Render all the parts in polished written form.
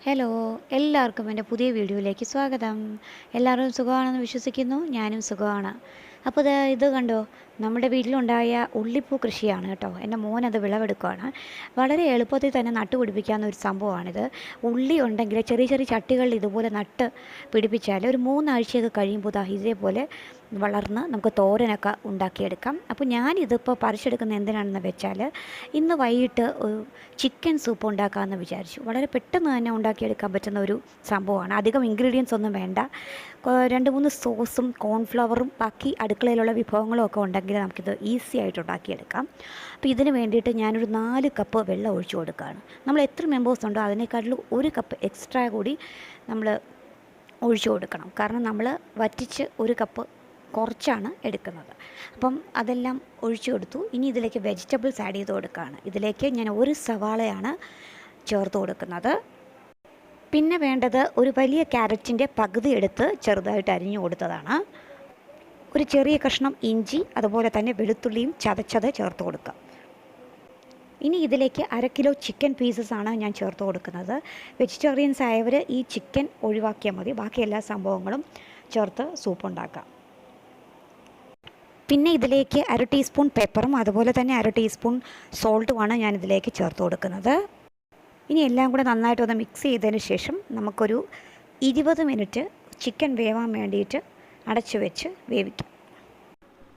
Hello, എല്ലാവർക്കും എൻ്റെ പുതിയ വീഡിയോയിലേക്ക് സ്വാഗതം. എല്ലാവരും സുഖമാണെന്ന് വിശ്വസിക്കുന്നു. ഞാനും സുഖമാണ്. അപ്പോൾ ഇത് കണ്ടോ, നമ്മുടെ വീട്ടിലുണ്ടായ ഉള്ളിപ്പൂ കൃഷിയാണ് കേട്ടോ. എൻ്റെ മോനത് വിളവെടുക്കുകയാണ്. വളരെ എളുപ്പത്തിൽ തന്നെ നട്ടുപിടിപ്പിക്കാവുന്ന ഒരു സംഭവമാണിത്. ഉള്ളി ഉണ്ടെങ്കിൽ ചെറിയ ചെറിയ ചട്ടികളിൽ ഇതുപോലെ നട്ട് പിടിപ്പിച്ചാൽ ഒരു 3 ആഴ്ചയൊക്കെ കഴിയുമ്പോൾ ഇതേപോലെ വളർന്ന് നമുക്ക് തോരനൊക്കെ ഉണ്ടാക്കിയെടുക്കാം. അപ്പോൾ ഞാനിതിപ്പോൾ പറിച്ചെടുക്കുന്ന എന്തിനാണെന്ന് വെച്ചാൽ, ഇന്ന് വൈകിട്ട് ചിക്കൻ സൂപ്പ് ഉണ്ടാക്കാമെന്ന് വിചാരിച്ചു. വളരെ പെട്ടെന്ന് തന്നെ ഉണ്ടാക്കിയെടുക്കാൻ പറ്റുന്ന ഒരു സംഭവമാണ്. അധികം ഇൻഗ്രീഡിയൻസ് ഒന്നും വേണ്ട. 2-3 സോസും കോൺഫ്ലവറും ബാക്കി അടുക്കളയിലുള്ള വിഭവങ്ങളും ഒക്കെ ഉണ്ടെങ്കിൽ നമുക്കിത് ഈസി ആയിട്ട് ഉണ്ടാക്കിയെടുക്കാം. അപ്പോൾ ഇതിന് വേണ്ടിയിട്ട് ഞാനൊരു 4 കപ്പ് വെള്ളം ഒഴിച്ചു കൊടുക്കുകയാണ്. നമ്മൾ എത്ര മെമ്പേഴ്സ് ഉണ്ടോ അതിനേക്കാട്ടിലും 1 കപ്പ് എക്സ്ട്രാ കൂടി നമ്മൾ ഒഴിച്ചു കൊടുക്കണം. കാരണം നമ്മൾ വറ്റിച്ച് 1 കപ്പ് കുറച്ചാണ് എടുക്കുന്നത്. അപ്പം അതെല്ലാം ഒഴിച്ചു കൊടുത്തു. ഇനി ഇതിലേക്ക് വെജിറ്റബിൾസ് ആഡ് ചെയ്ത് കൊടുക്കുകയാണ്. ഇതിലേക്ക് ഞാൻ 1 സവാളയാണ് ചേർത്ത് കൊടുക്കുന്നത്. പിന്നെ വേണ്ടത് ഒരു വലിയ ക്യാരറ്റിൻ്റെ പകുതി എടുത്ത് ചെറുതായിട്ട് അരിഞ്ഞു കൊടുത്തതാണ്. ഒരു ചെറിയ കഷ്ണം ഇഞ്ചി, അതുപോലെ തന്നെ വെളുത്തുള്ളിയും ചതച്ചത് ചേർത്ത് കൊടുക്കുക. ഇനി ഇതിലേക്ക് 1/2 കിലോ ചിക്കൻ പീസസാണ് ഞാൻ ചേർത്ത് കൊടുക്കുന്നത്. വെജിറ്റേറിയൻസ് ആയവർ ഈ ചിക്കൻ ഒഴിവാക്കിയാൽ മതി. ബാക്കി എല്ലാ സംഭവങ്ങളും ചേർത്ത് സൂപ്പ് ഉണ്ടാക്കാം. പിന്നെ ഇതിലേക്ക് 1/2 ടീസ്പൂൺ പെപ്പറും അതുപോലെ തന്നെ 1/2 ടീസ്പൂൺ സോൾട്ടുമാണ് ഞാൻ ഇതിലേക്ക് ചേർത്ത് കൊടുക്കുന്നത്. ഇനി എല്ലാം കൂടെ നന്നായിട്ടൊന്ന് മിക്സ് ചെയ്തതിന് ശേഷം നമുക്കൊരു 20 മിനിറ്റ് ചിക്കൻ വേവാൻ വേണ്ടിയിട്ട് അടച്ചു വെച്ച് വേവിക്കാം.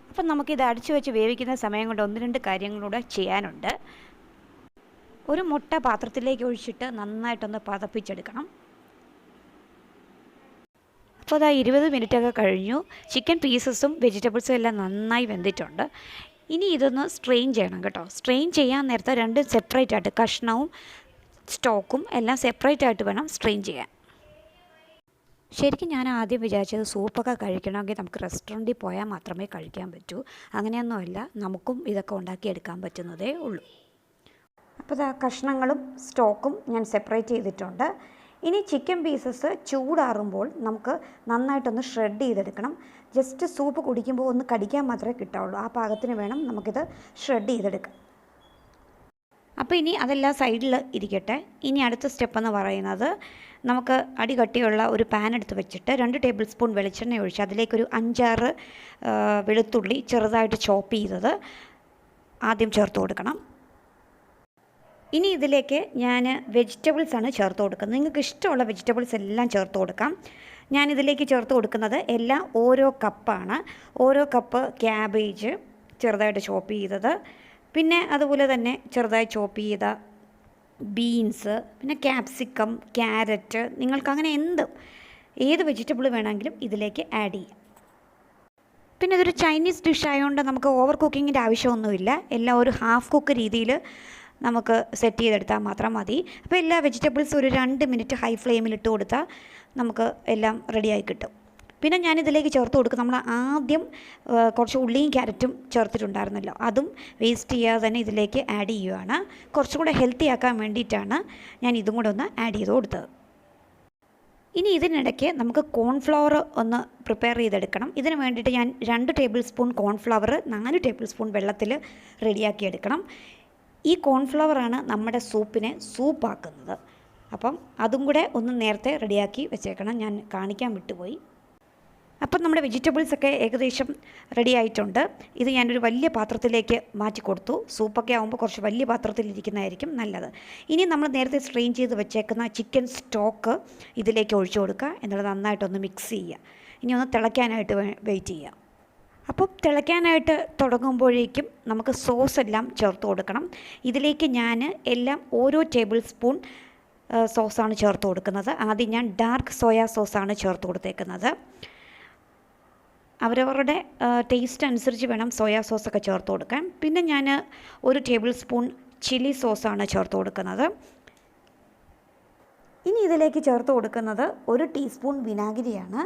അപ്പം നമുക്കിത് അടച്ചു വെച്ച് വേവിക്കുന്ന സമയം കൊണ്ട് 1-2 കാര്യങ്ങളൂടെ ചെയ്യാനുണ്ട്. ഒരു മുട്ട പാത്രത്തിലേക്ക് ഒഴിച്ചിട്ട് നന്നായിട്ടൊന്ന് പതപ്പിച്ചെടുക്കണം. അപ്പോൾ 20 മിനിറ്റൊക്കെ കഴിഞ്ഞു. ചിക്കൻ പീസസും വെജിറ്റബിൾസും എല്ലാം നന്നായി വെന്തിട്ടുണ്ട്. ഇനി ഇതൊന്ന് സ്ട്രെയിൻ ചെയ്യണം കേട്ടോ. സ്ട്രെയിൻ ചെയ്യാൻ നേരത്തെ 2 സെപ്പറേറ്റ് ആയിട്ട് കഷ്ണവും സ്റ്റോക്കും എല്ലാം സെപ്പറേറ്റ് ആയിട്ട് വേണം സ്ട്രെയിൻ ചെയ്യാൻ. ശരിക്കും ഞാൻ ആദ്യം വിചാരിച്ചത് സൂപ്പൊക്കെ കഴിക്കണമെങ്കിൽ നമുക്ക് റെസ്റ്റോറൻറ്റിൽ പോയാൽ മാത്രമേ കഴിക്കാൻ പറ്റൂ. അങ്ങനെയൊന്നുമല്ല, നമുക്കും ഇതൊക്കെ ഉണ്ടാക്കിയെടുക്കാൻ പറ്റുന്നതേ ഉള്ളൂ. അപ്പോൾ കഷ്ണങ്ങളും സ്റ്റോക്കും ഞാൻ സെപ്പറേറ്റ് ചെയ്തിട്ടുണ്ട്. ഇനി ചിക്കൻ പീസസ് ചൂടാറുമ്പോൾ നമുക്ക് നന്നായിട്ടൊന്ന് ഷ്രെഡ് ചെയ്തെടുക്കണം. ജസ്റ്റ് സൂപ്പ് കുടിക്കുമ്പോൾ ഒന്ന് കടിക്കാൻ മാത്രമേ കിട്ടാവുള്ളൂ. ആ പാകത്തിന് വേണം നമുക്കിത് ഷ്രെഡ് ചെയ്തെടുക്കാം. അപ്പോൾ ഇനി അതെല്ലാം സൈഡിൽ ഇരിക്കട്ടെ. ഇനി അടുത്ത സ്റ്റെപ്പ് എന്ന് പറയുന്നത്, നമുക്ക് അടികട്ടിയുള്ള ഒരു പാൻ എടുത്ത് വെച്ചിട്ട് 2 ടേബിൾ സ്പൂൺ വെളിച്ചെണ്ണ ഒഴിച്ച് അതിലേക്കൊരു 5-6 വെളുത്തുള്ളി ചെറുതായിട്ട് ചോപ്പ് ചെയ്തത് ആദ്യം ചേർത്ത് കൊടുക്കണം. ഇനി ഇതിലേക്ക് ഞാൻ വെജിറ്റബിൾസാണ് ചേർത്ത് കൊടുക്കുന്നത്. നിങ്ങൾക്ക് ഇഷ്ടമുള്ള വെജിറ്റബിൾസ് എല്ലാം ചേർത്ത് കൊടുക്കാം. ഞാനിതിലേക്ക് ചേർത്ത് കൊടുക്കുന്നത് എല്ലാം ഓരോ കപ്പാണ്. ഓരോ കപ്പ് ക്യാബേജ് ചെറുതായിട്ട് ചോപ്പ് ചെയ്തത്, പിന്നെ അതുപോലെ തന്നെ ചെറുതായി ചോപ്പ് ചെയ്ത ബീൻസ്, പിന്നെ ക്യാപ്സിക്കം, ക്യാരറ്റ്, നിങ്ങൾക്കങ്ങനെ ഏത് വെജിറ്റബിൾ വേണമെങ്കിലും ഇതിലേക്ക് ആഡ് ചെയ്യാം. പിന്നെ ഇതൊരു ചൈനീസ് ഡിഷ് ആയതുകൊണ്ട് നമുക്ക് ഓവർ കുക്കിങ്ങിൻ്റെ ആവശ്യമൊന്നുമില്ല. എല്ലാം ഒരു ഹാഫ് കുക്ക് രീതിയിൽ നമുക്ക് സെറ്റ് ചെയ്തെടുത്താൽ മാത്രം മതി. അപ്പോൾ എല്ലാ വെജിറ്റബിൾസും ഒരു 2 മിനിറ്റ് ഹൈ ഫ്ലെയിമിൽ ഇട്ട് കൊടുത്താൽ നമുക്ക് എല്ലാം റെഡിയായി കിട്ടും. പിന്നെ ഞാനിതിലേക്ക് ചേർത്ത് കൊടുക്കും, നമ്മൾ ആദ്യം കുറച്ച് ഉള്ളിയും ക്യാരറ്റും ചേർത്തിട്ടുണ്ടായിരുന്നല്ലോ, അതും വേസ്റ്റ് ചെയ്യാതെ തന്നെ ഇതിലേക്ക് ആഡ് ചെയ്യുകയാണ്. കുറച്ചും കൂടെ ഹെൽത്തി ആക്കാൻ വേണ്ടിയിട്ടാണ് ഞാൻ ഇതും കൂടെ ഒന്ന് ആഡ് ചെയ്ത് കൊടുത്തത്. ഇനി ഇതിനിടയ്ക്ക് നമുക്ക് കോൺഫ്ലവർ ഒന്ന് പ്രിപ്പയർ ചെയ്തെടുക്കണം. ഇതിന് വേണ്ടിയിട്ട് ഞാൻ 2 table spoon cornflour 4 table spoon വെള്ളത്തിൽ റെഡിയാക്കി എടുക്കണം. ഈ കോൺഫ്ലവറാണ് നമ്മുടെ സൂപ്പിനെ സൂപ്പാക്കുന്നത്. അപ്പം അതും കൂടെ ഒന്ന് നേരത്തെ റെഡിയാക്കി വെച്ചേക്കണം. ഞാൻ കാണിക്കാൻ വിട്ടുപോയി. അപ്പം നമ്മുടെ വെജിറ്റബിൾസൊക്കെ ഏകദേശം റെഡി ആയിട്ടുണ്ട്. ഇത് ഞാനൊരു വലിയ പാത്രത്തിലേക്ക് മാറ്റി കൊടുത്തു. സൂപ്പൊക്കെ ആകുമ്പോൾ കുറച്ച് വലിയ പാത്രത്തിലിരിക്കുന്നതായിരിക്കും നല്ലത്. ഇനി നമ്മൾ നേരത്തെ സ്ട്രെയിൻ ചെയ്ത് വെച്ചേക്കുന്ന ചിക്കൻ സ്റ്റോക്ക് ഇതിലേക്ക് ഒഴിച്ചു കൊടുക്കുക. എന്നുള്ളത് നന്നായിട്ടൊന്ന് മിക്സ് ചെയ്യുക. ഇനി ഒന്ന് തിളയ്ക്കാനായിട്ട് വെയിറ്റ് ചെയ്യുക. അപ്പോൾ തിളയ്ക്കാനായിട്ട് തുടങ്ങുമ്പോഴേക്കും നമുക്ക് സോസ് എല്ലാം ചേർത്ത് കൊടുക്കണം. ഇതിലേക്ക് ഞാൻ എല്ലാം ഓരോ ടേബിൾ സ്പൂൺ സോസാണ് ചേർത്ത് കൊടുക്കുന്നത്. ആദ്യം ഞാൻ ഡാർക്ക് സോയാ സോസാണ് ചേർത്ത് കൊടുത്തേക്കുന്നത്. അവരവരുടെ ടേസ്റ്റ് അനുസരിച്ച് വേണം സോയാ സോസൊക്കെ ചേർത്ത് കൊടുക്കാൻ. പിന്നെ ഞാൻ 1 ടേബിൾ സ്പൂൺ ചില്ലി സോസാണ് ചേർത്ത് കൊടുക്കുന്നത്. ഇനി ഇതിലേക്ക് ചേർത്ത് കൊടുക്കുന്നത് 1 ടീസ്പൂൺ വിനാഗിരിയാണ്.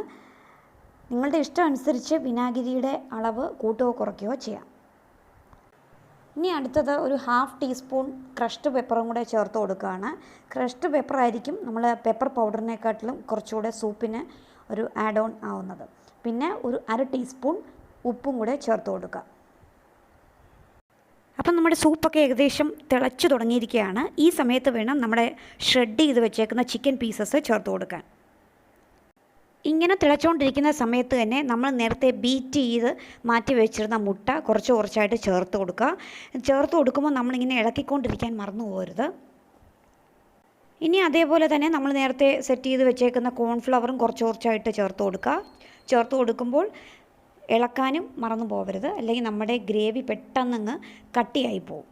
നിങ്ങളുടെ ഇഷ്ടം അനുസരിച്ച് വിനാഗിരിയുടെ അളവ് കൂട്ടുകയോ കുറയ്ക്കുകയോ ചെയ്യാം. ഇനി അടുത്തത് ഒരു 1/2 ടീസ്പൂൺ ക്രഷ്ഡ് പെപ്പറും കൂടെ ചേർത്ത് കൊടുക്കുകയാണ്. ക്രഷ്ഡ് പെപ്പർ ആയിരിക്കും നമ്മൾ പെപ്പർ പൗഡറിനെക്കാട്ടിലും കുറച്ചുകൂടെ സൂപ്പിന് ഒരു ആഡ് ഓൺ ആവുന്നത്. പിന്നെ ഒരു 1/2 ടീസ്പൂൺ ഉപ്പും കൂടെ ചേർത്ത് കൊടുക്കുക. അപ്പം നമ്മുടെ സൂപ്പൊക്കെ ഏകദേശം തിളച്ചു തുടങ്ങിയിരിക്കുകയാണ്. ഈ സമയത്ത് വേണം നമ്മുടെ ഷ്രെഡ് ചെയ്ത് വെച്ചേക്കുന്ന ചിക്കൻ പീസസ് ചേർത്ത് കൊടുക്കാൻ. ഇങ്ങനെ തിളച്ചുകൊണ്ടിരിക്കുന്ന സമയത്ത് തന്നെ നമ്മൾ നേരത്തെ ബീറ്റ് ചെയ്ത് മാറ്റി വെച്ചിരുന്ന മുട്ട കുറച്ച് കുറച്ചായിട്ട് ചേർത്ത് കൊടുക്കുക. ചേർത്ത് കൊടുക്കുമ്പോൾ നമ്മളിങ്ങനെ ഇളക്കിക്കൊണ്ടിരിക്കാൻ മറന്നു പോകരുത്. ഇനി അതേപോലെ തന്നെ നമ്മൾ നേരത്തെ സെറ്റ് ചെയ്ത് വെച്ചേക്കുന്ന കോൺഫ്ലവറും കുറച്ച് കുറച്ചായിട്ട് ചേർത്ത് കൊടുക്കുക. ചേർത്ത് കൊടുക്കുമ്പോൾ ഇളക്കാനും മറന്നു പോകരുത്, അല്ലെങ്കിൽ നമ്മുടെ ഗ്രേവി പെട്ടെന്നങ്ങ് കട്ടിയായി പോകും.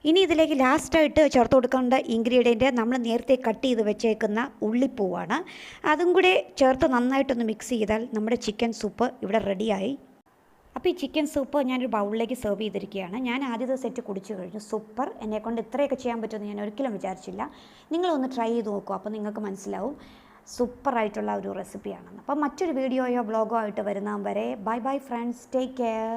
ഇനി ഇതിലേക്ക് ലാസ്റ്റായിട്ട് ചേർത്ത് കൊടുക്കേണ്ട ഇൻഗ്രീഡിയൻറ്റ് നമ്മൾ നേരത്തെ കട്ട് ചെയ്ത് വെച്ചേക്കുന്ന ഉള്ളിപ്പൂവാണ്. അതും കൂടെ ചേർത്ത് നന്നായിട്ടൊന്ന് മിക്സ് ചെയ്താൽ നമ്മുടെ ചിക്കൻ സൂപ്പ് ഇവിടെ റെഡിയായി. അപ്പോൾ ഈ ചിക്കൻ സൂപ്പ് ഞാനൊരു ബൗളിലേക്ക് സെർവ് ചെയ്തിരിക്കുകയാണ്. ഞാൻ ആദ്യത്തെ സെറ്റ് കുടിച്ചു കഴിഞ്ഞു. സൂപ്പർ. എന്നെക്കൊണ്ട് ഇത്രയൊക്കെ ചെയ്യാൻ പറ്റുമെന്ന് ഞാൻ ഒരിക്കലും വിചാരിച്ചില്ല. നിങ്ങളൊന്ന് ട്രൈ ചെയ്ത് നോക്കൂ, അപ്പോൾ നിങ്ങൾക്ക് മനസ്സിലാവും സൂപ്പറായിട്ടുള്ള ഒരു റെസിപ്പിയാണെന്ന്. അപ്പോൾ മറ്റൊരു വീഡിയോയോ വ്ളോഗോ ആയിട്ട് വരുന്നവരെ bye bye friends, take care.